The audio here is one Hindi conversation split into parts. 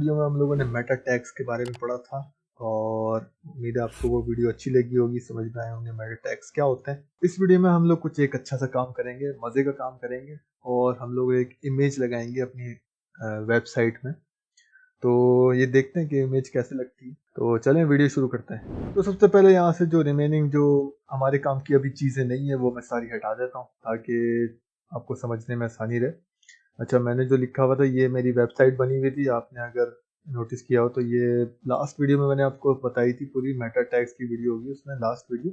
वीडियो में हम लोगों ने मेटा टैग्स के बारे में पढ़ा था और उम्मीद है आपको वो वीडियो अच्छी लगी होगी, समझ में आए होंगे मेटा टैग्स क्या होते हैं। इस वीडियो में हम लोग कुछ एक अच्छा सा काम करेंगे, मज़े का काम करेंगे और हम लोग एक इमेज लगाएंगे अपनी वेबसाइट में। तो ये देखते हैं कि इमेज कैसे लगती है। तो चलें वीडियो शुरू करते हैं। तो सबसे पहले यहाँ से जो रिमेनिंग जो हमारे काम की अभी चीज़ें नहीं है वो मैं सारी हटा देता हूँ ताकि आपको समझने में आसानी रहे। अच्छा, मैंने जो लिखा हुआ था ये मेरी वेबसाइट बनी हुई थी, आपने अगर नोटिस किया हो तो ये लास्ट वीडियो में मैंने आपको बताई थी, पूरी मेटा टैग्स की वीडियो होगी उसमें, लास्ट वीडियो।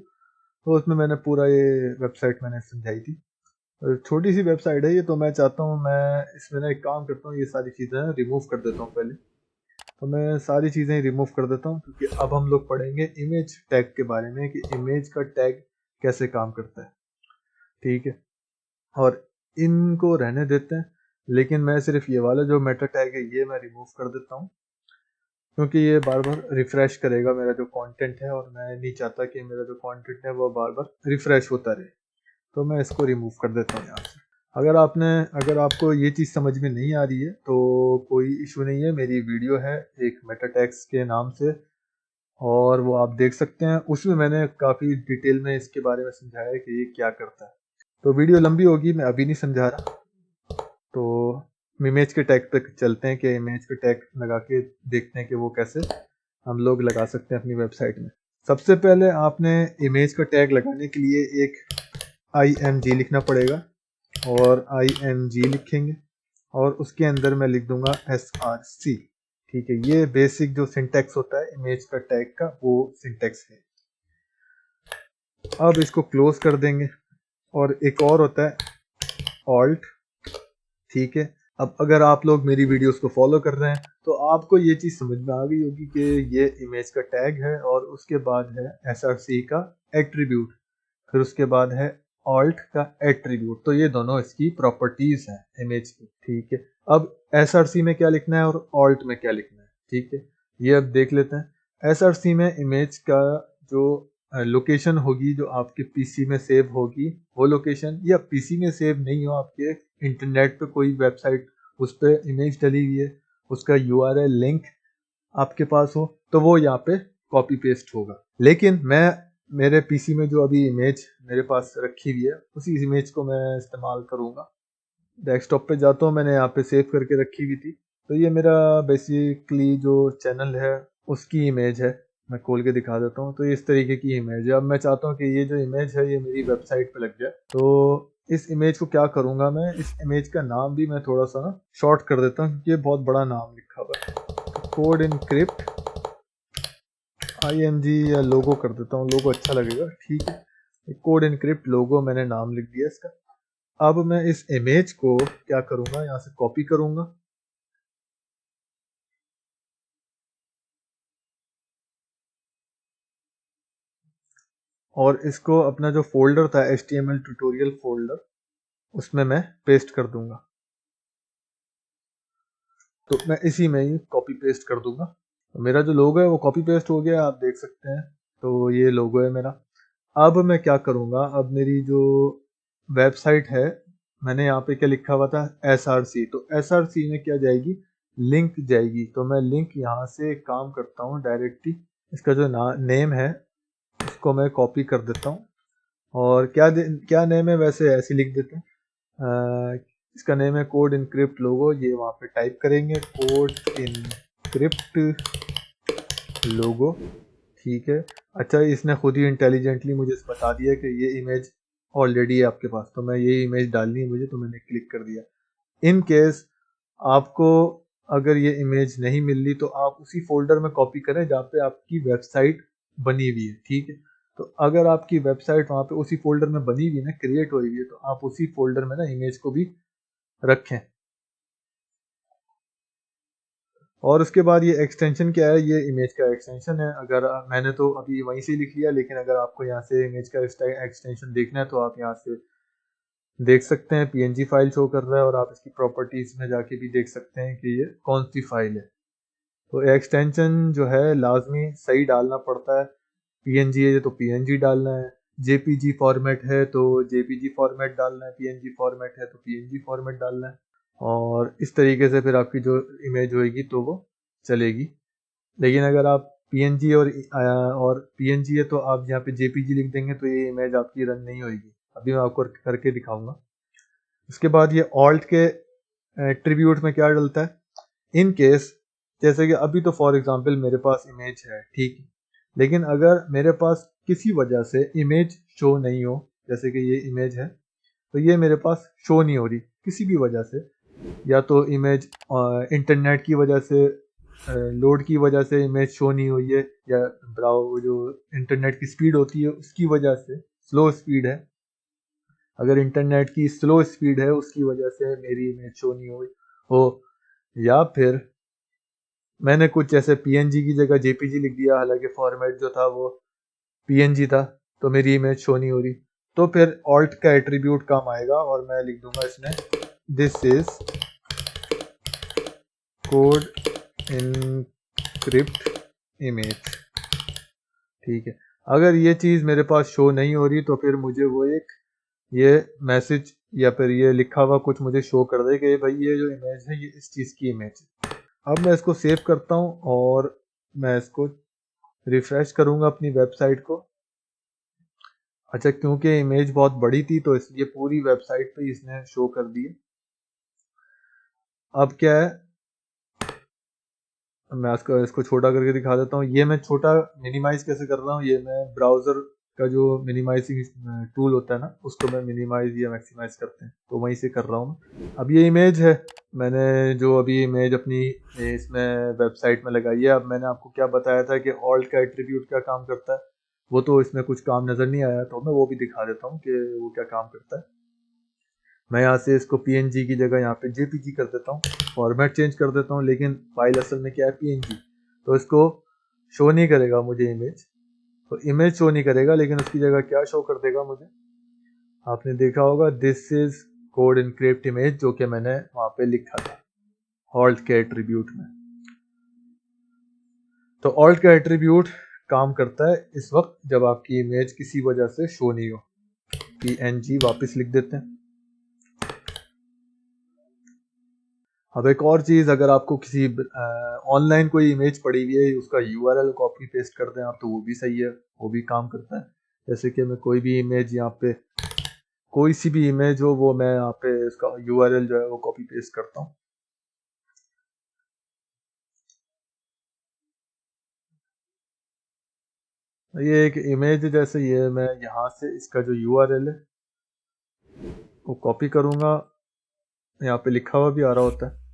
तो उसमें मैंने पूरा ये वेबसाइट मैंने समझाई थी। छोटी सी वेबसाइट है ये, तो मैं चाहता हूँ मैं इसमें ना एक काम करता हूँ, ये सारी चीज़ें रिमूव कर देता हूँ पहले। तो मैं सारी चीज़ें रिमूव कर देता हूँ क्योंकि अब हम लोग पढ़ेंगे इमेज टैग के बारे में कि इमेज का टैग कैसे काम करता है। ठीक है, और इनको रहने देते हैं, लेकिन मैं सिर्फ ये वाला जो मेटा टैग है ये मैं रिमूव कर देता हूँ क्योंकि ये बार बार रिफ्रेश करेगा मेरा जो कंटेंट है और मैं नहीं चाहता कि मेरा जो कंटेंट है वो बार बार रिफ्रेश होता रहे। तो मैं इसको रिमूव कर देता हूँ यहाँ से। अगर आपको ये चीज़ समझ में नहीं आ रही है तो कोई इशू नहीं है, मेरी वीडियो है एक मेटा टैग्स के नाम से और वो आप देख सकते हैं। उसमें मैंने काफ़ी डिटेल में इसके बारे में समझाया है कि ये क्या करता है। तो वीडियो लंबी होगी, मैं अभी नहीं समझा रहा। तो इमेज के टैग तक चलते हैं कि इमेज के टैग लगा के देखते हैं कि वो कैसे हम लोग लगा सकते हैं अपनी वेबसाइट में। सबसे पहले आपने इमेज का टैग लगाने के लिए एक img लिखना पड़ेगा और img लिखेंगे और उसके अंदर मैं लिख दूंगा src। ठीक है, ये बेसिक जो सिंटैक्स होता है इमेज का टैग का वो सिंटैक्स है। अब इसको क्लोज कर देंगे और एक और होता है ऑल्ट। ठीक है, अब अगर आप लोग मेरी वीडियोस को फॉलो कर रहे हैं तो आपको ये चीज़ समझ में आ गई होगी कि ये इमेज का टैग है और उसके बाद है src का एट्रीब्यूट, फिर उसके बाद है ऑल्ट का एट्रीब्यूट। तो ये दोनों इसकी प्रॉपर्टीज हैं इमेज की। ठीक है, अब src में क्या लिखना है और ऑल्ट में क्या लिखना है, ठीक है, ये अब देख लेते हैं। src में इमेज का जो लोकेशन होगी जो आपके पीसी में सेव होगी, वो लोकेशन, या पीसी में सेव नहीं हो, आपके इंटरनेट पे कोई वेबसाइट उस पर इमेज डली हुई है, उसका यूआरएल लिंक आपके पास हो, तो वो यहाँ पे कॉपी पेस्ट होगा। लेकिन मैं मेरे पीसी में जो अभी इमेज मेरे पास रखी हुई है उसी इमेज को मैं इस्तेमाल करूँगा। डेस्कटॉप पे जाता हूँ, मैंने यहाँ पे सेव करके रखी हुई थी। तो ये मेरा बेसिकली जो चैनल है उसकी इमेज है, मैं खोल के दिखा देता हूँ। तो इस तरीके की इमेज है। अब मैं चाहता हूँ कि ये जो इमेज है ये मेरी वेबसाइट पे लग जाए। तो इस इमेज को क्या करूँगा, मैं इस इमेज का नाम भी मैं थोड़ा सा ना शॉर्ट कर देता हूँ क्योंकि ये बहुत बड़ा नाम लिखा हुआ है। कोड इनक्रिप्ट img या लोगो कर देता हूँ, लोगो अच्छा लगेगा। ठीक है, कोड इनक्रिप्ट लोगो मैंने नाम लिख दिया इसका। अब मैं इस इमेज को क्या करूँगा, यहाँ से कॉपी करूँगा और इसको अपना जो फोल्डर था HTML ट्यूटोरियल फोल्डर उसमें मैं पेस्ट कर दूंगा। तो मैं इसी में ही कॉपी पेस्ट कर दूंगा। तो मेरा जो लोगो है वो कॉपी पेस्ट हो गया, आप देख सकते हैं। तो ये लोगो है मेरा। अब मैं क्या करूँगा, अब मेरी जो वेबसाइट है, मैंने यहाँ पे क्या लिखा हुआ था SRC, तो SRC में क्या जाएगी, लिंक जाएगी। तो मैं लिंक यहाँ से एक काम करता हूँ, डायरेक्टली इसका जो नेम है उसको मैं कॉपी कर देता हूँ और क्या नेम है वैसे ऐसे लिख देते हैं। इसका नेम है कोड इनक्रिप्ट लोगो, ये वहाँ पे टाइप करेंगे कोड इनक्रिप्ट लोगो। ठीक है, अच्छा इसने खुद ही इंटेलिजेंटली मुझे बता दिया कि ये इमेज ऑलरेडी है आपके पास, तो मैं ये इमेज डालनी है मुझे, तो मैंने क्लिक कर दिया। इन केस आपको अगर ये इमेज नहीं मिल रही तो आप उसी फोल्डर में कॉपी करें जहाँ पे आपकी वेबसाइट बनी हुई है। ठीक है, तो अगर आपकी वेबसाइट वहाँ पे उसी फोल्डर में बनी हुई है ना, क्रिएट हुई है, तो आप उसी फोल्डर में ना इमेज को भी रखें। और उसके बाद ये एक्सटेंशन क्या है, ये इमेज का एक्सटेंशन है। अगर मैंने तो अभी वहीं से लिख लिया, लेकिन अगर आपको यहाँ से इमेज का एक्सटेंशन देखना है तो आप यहाँ से देख सकते हैं, PNG फाइल शो कर रहा है और आप इसकी प्रॉपर्टीज में जाके भी देख सकते हैं कि ये कौन सी फाइल है। तो एक्सटेंशन जो है लाजमी सही डालना पड़ता है। PNG है तो PNG डालना है, JPG फॉर्मेट है तो JPG फॉर्मेट डालना है, PNG फॉर्मेट है तो PNG फॉर्मेट डालना है। और इस तरीके से फिर आपकी जो इमेज होएगी तो वो चलेगी। लेकिन अगर आप पीएनजी और पीएनजी है तो आप यहाँ पे जेपीजी लिख देंगे तो ये इमेज आपकी रन नहीं होगी। अभी मैं आपको करके दिखाऊंगा। उसके बाद ये ऑल्ट के एट्रीब्यूट में क्या डलता है, इन केस जैसे कि अभी तो फॉर एग्जांपल मेरे पास इमेज है, ठीक, लेकिन अगर मेरे पास किसी वजह से इमेज शो नहीं हो, जैसे कि ये इमेज है तो ये मेरे पास शो नहीं हो रही किसी भी वजह से, या तो इमेज इंटरनेट की वजह से, लोड की वजह से इमेज शो नहीं हुई है, या ब्राउ जो इंटरनेट की स्पीड होती है उसकी वजह से स्लो स्पीड है, अगर इंटरनेट की स्लो स्पीड है उसकी वजह से मेरी इमेज शो नहीं हुई हो, या फिर मैंने कुछ ऐसे पीएनजी की जगह जेपीजी लिख दिया, हालांकि फॉर्मेट जो था वो पीएनजी था, तो मेरी इमेज शो नहीं हो रही, तो फिर ऑल्ट का एट्रीब्यूट काम आएगा और मैं लिख दूंगा इसमें this is code encrypt image, ठीक है। अगर ये चीज़ मेरे पास शो नहीं हो रही तो फिर मुझे वो एक ये मैसेज या फिर ये लिखा हुआ कुछ मुझे शो कर दे कि भाई ये जो इमेज है ये इस चीज़ की इमेज है। अब मैं इसको सेव करता हूँ और मैं इसको रिफ्रेश करूँगा अपनी वेबसाइट को। अच्छा, क्योंकि इमेज बहुत बड़ी थी तो इसलिए पूरी वेबसाइट पे इसने शो कर दी है। अब क्या है, मैं इसको छोटा करके दिखा देता हूँ। ये मैं छोटा मिनिमाइज कैसे कर रहा हूँ, ये मैं ब्राउज़र का जो मिनिमाइजिंग टूल होता है ना, उसको मैं मिनिमाइज या मैक्सिमाइज करते हैं तो वहीं से कर रहा हूँ। अब ये इमेज है, मैंने जो अभी इमेज अपनी इसमें वेबसाइट में लगाई है। अब मैंने आपको क्या बताया था कि ऑल्ट का एट्रीब्यूट क्या काम करता है, वो तो इसमें कुछ काम नज़र नहीं आया, तो मैं वो भी दिखा देता हूँ कि वो क्या काम करता है। मैं यहाँ से इसको पीएनजी की जगह यहाँ पे जेपीजी कर देता हूँ, फॉर्मेट चेंज कर देता हूँ, लेकिन फाइल असल में क्या है पीएनजी, तो इसको शो नहीं करेगा मुझे इमेज, तो इमेज शो नहीं करेगा, लेकिन उसकी जगह क्या शो कर देगा मुझे, आपने देखा होगा this is code encrypt image, जो कि मैंने वहाँ पे लिखा था ऑल्ट के एट्रीब्यूट में। तो ऑल्ट का एट्रीब्यूट काम करता है इस वक्त जब आपकी इमेज किसी वजह से शो नहीं हो। पीएनजी वापस लिख देते हैं। अब एक और चीज़, अगर आपको किसी ऑनलाइन कोई इमेज पड़ी हुई है उसका यूआरएल कॉपी पेस्ट कर दें आप तो वो भी सही है, वो भी काम करता है। जैसे कि मैं कोई भी इमेज यहाँ पे, कोई सी भी इमेज हो वो मैं यहाँ पे इसका यूआरएल जो है वो कॉपी पेस्ट करता हूँ। ये एक इमेज जैसे ये मैं यहाँ से इसका जो यूआरएल है वो कॉपी करूँगा, यहाँ पे लिखा हुआ भी आ रहा होता है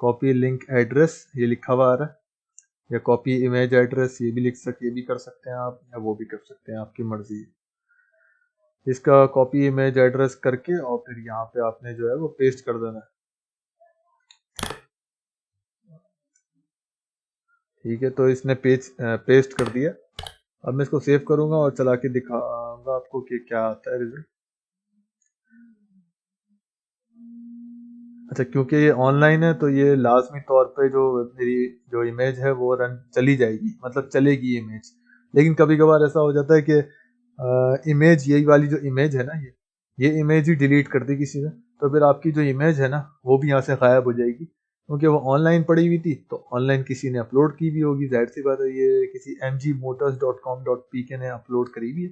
कॉपी लिंक एड्रेस, ये लिखा हुआ आ रहा है, या कॉपी इमेज एड्रेस, ये भी ये भी कर सकते हैं आप, या वो भी कर सकते हैं, आपकी मर्जी है। इसका कॉपी इमेज एड्रेस करके और फिर यहाँ पे आपने जो है वो पेस्ट कर देना है, ठीक है। तो इसने पेस्ट कर दिया। अब मैं इसको सेव करूंगा और चला के दिखाऊंगा आपको कि क्या आता है रिजल्ट। अच्छा, क्योंकि ये ऑनलाइन है तो ये लाजमी तौर पे जो मेरी जो इमेज है वो रन चली जाएगी, मतलब चलेगी इमेज। लेकिन कभी कभार ऐसा हो जाता है कि इमेज, यही वाली जो इमेज है ना, ये इमेज ही डिलीट कर दी किसी ने, तो फिर आपकी जो इमेज है ना वो भी यहाँ से गायब हो जाएगी, क्योंकि वो ऑनलाइन पड़ी हुई थी, तो ऑनलाइन किसी ने अपलोड की भी होगी, जाहिर सी बात है ये किसी mgmotors.com.pk ने अपलोड करी हुई है।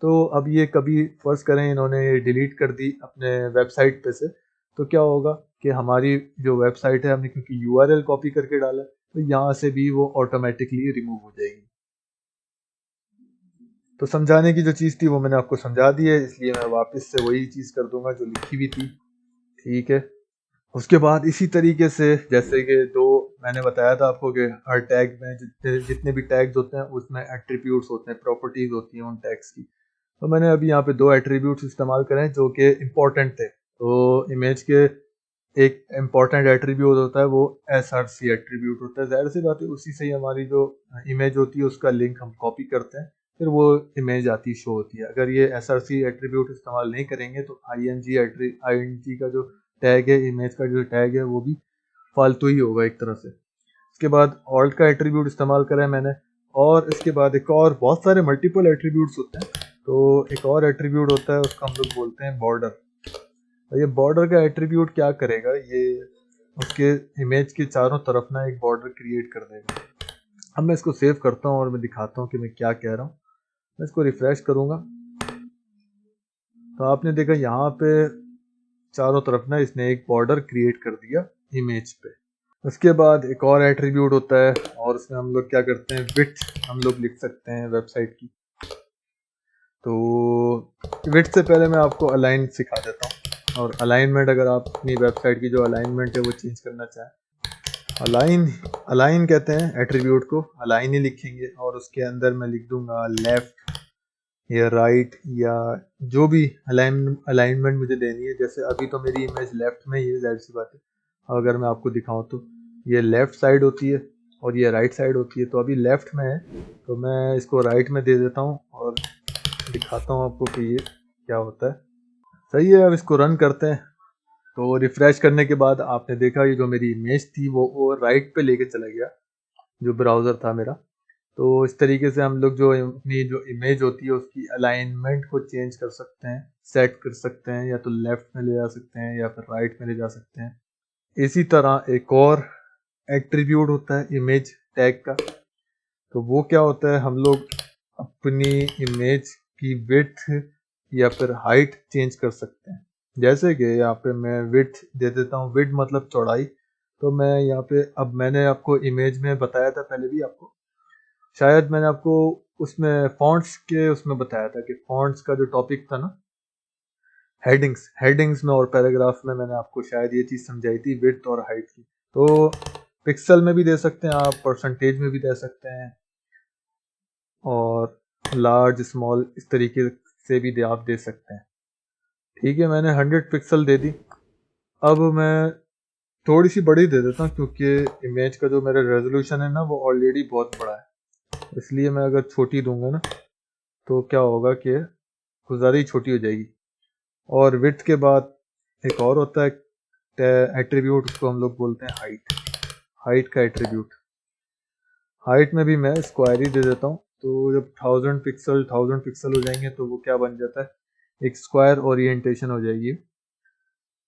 तो अब ये कभी फर्ज करें इन्होंने डिलीट कर दी अपने वेबसाइट पे से, तो क्या होगा कि हमारी जो वेबसाइट है हमने क्योंकि यूआरएल कॉपी करके डाला है तो यहाँ से भी वो ऑटोमेटिकली रिमूव हो जाएगी। तो समझाने की जो चीज़ थी वो मैंने आपको समझा दी है, इसलिए मैं वापस से वही चीज़ कर दूंगा जो लिखी हुई थी, ठीक है। उसके बाद इसी तरीके से जैसे कि दो मैंने बताया था आपको कि हर टैग में जितने भी टैग्स होते हैं उसमें एट्रीब्यूट्स होते हैं, प्रॉपर्टीज होती हैं उन टैग्स की। तो मैंने अभी यहाँ पे दो एट्रीब्यूट्स इस्तेमाल करें जो कि इम्पोर्टेंट थे। तो इमेज के एक इम्पॉर्टेंट एट्रीब्यूट होता है वो SRC एट्रीब्यूट होता है, जाहिर सी बात है उसी से ही हमारी जो इमेज होती है उसका लिंक हम कॉपी करते हैं, फिर वो इमेज आती शो होती है। अगर ये SRC एट्रीब्यूट इस्तेमाल नहीं करेंगे तो ING का जो टैग है, इमेज का जो टैग है वो भी फालतू ही होगा एक तरह से। इसके बाद ऑल्ट का एट्रीब्यूट इस्तेमाल करा है मैंने, और इसके बाद एक और बहुत सारे मल्टीपल एट्रीब्यूट्स होते हैं, तो एक और एट्रीब्यूट होता है उसको हम लोग बोलते हैं बॉर्डर। ये बॉर्डर का एट्रीब्यूट क्या करेगा, ये उसके इमेज के चारों तरफ ना एक बॉर्डर क्रिएट कर देगा। अब मैं इसको सेव करता हूँ और मैं दिखाता हूँ कि मैं क्या कह रहा हूँ। मैं इसको रिफ्रेश करूँगा तो आपने देखा यहाँ पे चारों तरफ ना इसने एक बॉर्डर क्रिएट कर दिया इमेज पे। उसके बाद एक और एट्रीब्यूट होता है और उसमें हम लोग क्या करते हैं, विड्थ हम लोग लिख सकते हैं वेबसाइट की। तो विड्थ से पहले मैं आपको अलाइन सिखा देता हूँ। और अलाइनमेंट, अगर आप अपनी वेबसाइट की जो अलाइनमेंट है वो चेंज करना चाहें, अलाइन कहते हैं एट्रीब्यूट को, अलाइन ही लिखेंगे और उसके अंदर मैं लिख दूंगा लेफ्ट या राइट या जो भी अलाइनमेंट मुझे देनी है। जैसे अभी तो मेरी इमेज लेफ्ट में ही है, जाहिर सी बात है। अगर मैं आपको दिखाऊं तो ये लेफ्ट साइड होती है और ये राइट साइड होती है। तो अभी लेफ्ट में है तो मैं इसको राइट में दे देता हूँ और दिखाता हूँ आपको कि ये क्या होता है। सही है, अब इसको रन करते हैं। तो रिफ्रेश करने के बाद आपने देखा ये जो मेरी इमेज थी वो राइट पे लेके चला गया, जो ब्राउज़र था मेरा। तो इस तरीके से हम लोग जो अपनी जो इमेज होती है उसकी अलाइनमेंट को चेंज कर सकते हैं, सेट कर सकते हैं, या तो लेफ्ट में ले जा सकते हैं या फिर राइट में ले जा सकते हैं। इसी तरह एक और एट्रीब्यूट होता है इमेज टैग का। तो वो क्या होता है, हम लोग अपनी इमेज की विड्थ या फिर हाइट चेंज कर सकते हैं। जैसे कि यहाँ पे मैं विड्थ दे देता हूँ, विड्थ मतलब चौड़ाई। तो मैं यहाँ पे, अब मैंने आपको इमेज में बताया था पहले भी, आपको शायद मैंने आपको उसमें फॉन्ट्स के उसमें बताया था कि फॉन्ट्स का जो टॉपिक था ना, हेडिंग्स में और पैराग्राफ में मैंने आपको शायद ये चीज़ समझाई थी, विड्थ और हाइट की। तो पिक्सल में भी दे सकते हैं आप, परसेंटेज में भी दे सकते हैं, और लार्ज स्मॉल इस तरीके से भी आप दे सकते हैं। ठीक है, मैंने 100 पिक्सल दे दी। अब मैं थोड़ी सी बड़ी दे देता हूँ क्योंकि इमेज का जो मेरा रेजोल्यूशन है ना वो ऑलरेडी बहुत बड़ा है। इसलिए मैं अगर छोटी दूंगा ना तो क्या होगा कि कुछ ज़्यादा ही छोटी हो जाएगी। और विड्थ के बाद एक और होता है एट्रीब्यूट, उसको हम लोग बोलते हैं हाइट का एट्रीब्यूट। हाइट में भी मैं स्क्वायर ही दे देता हूँ। तो जब 1000 पिक्सल हो जाएंगे तो वो क्या बन जाता है, एक स्क्वायर ओरिएंटेशन हो जाएगी।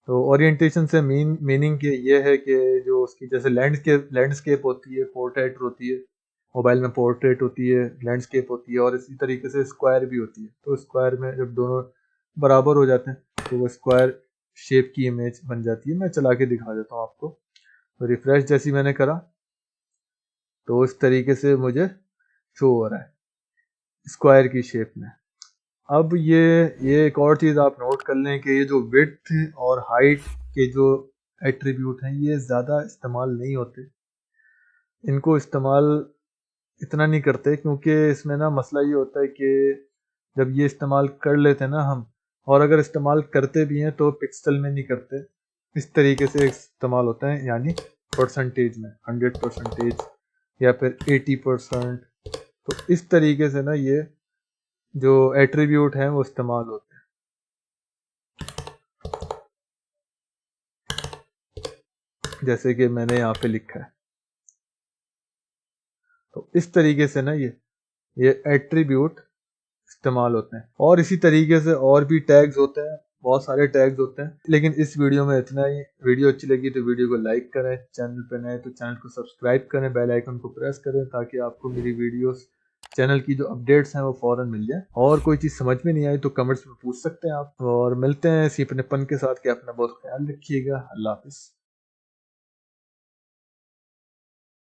तो ओरिएंटेशन से मीनिंग ये है कि जो उसकी जैसे लैंडस्केप होती है, पोर्ट्रेट होती है, मोबाइल में पोर्ट्रेट होती है, लैंडस्केप होती है, और इसी तरीके से स्क्वायर भी होती है। तो स्क्वायर में जब दोनों बराबर हो जाते हैं तो वो स्क्वायर शेप की इमेज बन जाती है। मैं चला के दिखा देता हूँ आपको। तो रिफ्रेश जैसी मैंने करा तो इस तरीके से मुझे शो हो रहा है स्क्वायर की शेप में। अब ये एक और चीज़ आप नोट कर लें कि ये जो विड्थ और हाइट के जो एट्रीब्यूट हैं ये ज़्यादा इस्तेमाल नहीं होते। इनको इस्तेमाल इतना नहीं करते क्योंकि इसमें ना मसला ये होता है कि जब ये इस्तेमाल कर लेते हैं ना हम, और अगर इस्तेमाल करते भी हैं तो पिक्सल में नहीं करते, इस तरीके से इस्तेमाल होता है, यानी परसेंटेज में 100% या फिर 80%। तो इस तरीके से ना ये जो एट्रीब्यूट हैं वो इस्तेमाल होते हैं। जैसे कि मैंने यहाँ पे लिखा है। तो इस तरीके से ना ये एट्रीब्यूट इस्तेमाल होते हैं। और इसी तरीके से और भी टैग्स होते हैं, बहुत सारे टैग्स होते हैं। लेकिन इस वीडियो में इतना ही। वीडियो अच्छी लगी तो वीडियो को लाइक करें, चैनल पर नए तो चैनल को सब्सक्राइब करें, बेल आइकन को प्रेस करें ताकि आपको मेरी वीडियोस, चैनल की जो अपडेट्स हैं वो फौरन मिल जाए। और कोई चीज़ समझ में नहीं आई तो कमेंट्स में पूछ सकते हैं आप। और मिलते हैं इसी अपनेपन के साथ कि अपना बहुत ख्याल रखिएगा। अल्लाह हाफिज़।